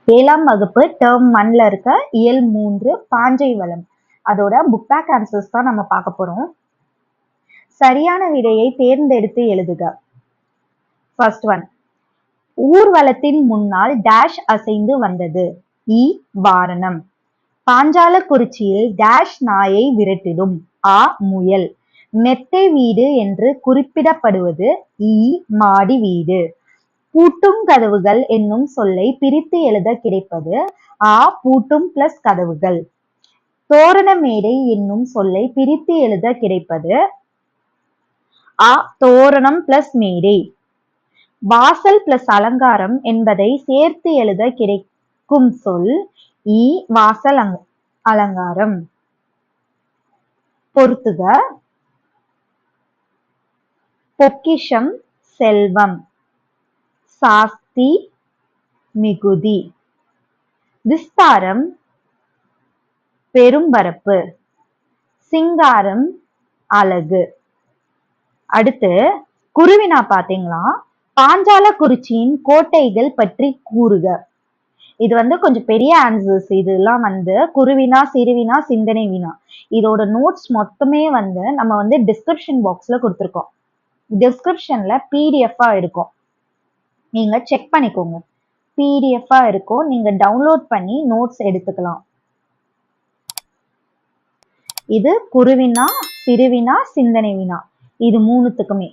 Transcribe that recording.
7ஆம் வகுப்பு டேர்ம் 1ல இருக்க இயல் 3 பாஞ்சை வளம். அதோட புக் பேக் ஆன்சர்ஸ் தான் நம்ம பார்க்க போறோம். சரியான விடையை தேர்ந்தெடுத்து எழுதுக. ஃபர்ஸ்ட் ஒன், ஊர்வலத்தின் முன்னால் டேஷ் அசைந்து வந்தது. இ வாரணம். பாஞ்சாலக்குறிச்சியில் டேஷ் நாயை விரட்டிடும். ஆ முயல். மெத்தை வீடு என்று குறிப்பிடப்படுவது. இ மாடி வீடு. பூட்டும் கதவுகள் என்னும் சொல்லை பிரித்து எழுத கிடைப்பது. ஆ பூட்டும் பிளஸ் கதவுகள். தோரண மேடை என்னும் சொல்லை பிரித்து எழுத கிடைப்பது. ஆ தோரணம் பிளஸ் மேடை. வாசல் பிளஸ் அலங்காரம் என்பதை சேர்த்து எழுத கிடைக்கும் சொல். இ வாசல் அலங்காரம். பொறுத்துக. பொக்கிஷம் செல்வம். சாஸ்தி மிகுதி. விஸ்தாரம் பெரும்பரப்பு. சிங்காரம் அழகு. அடுத்து குருவினா பாத்தீங்களா, பாஞ்சாலக்குறிச்சியின் கோட்டைகள் பற்றி கூறுக. இது கொஞ்சம் பெரிய ஆன்சர்ஸ். இதெல்லாம் குருவினா, சிறுவினா, சிந்தனை வினா. இதோட நோட்ஸ் மொத்தமே நம்ம டிஸ்கிரிப்ஷன் பாக்ஸ்ல கொடுத்துருக்கோம். டிஸ்கிரிப்ஷன்ல பிடிஎஃப் இருக்கும், நீங்க செக் பண்ணிக்கோங்க. பிடிஎஃப் இருக்கும், நீங்க டவுன்லோட் பண்ணி நோட்ஸ் எடுத்துக்கலாம். இது குருவினா, சிறுவினா, சிந்தனை வினா, இது மூணுத்துக்குமே.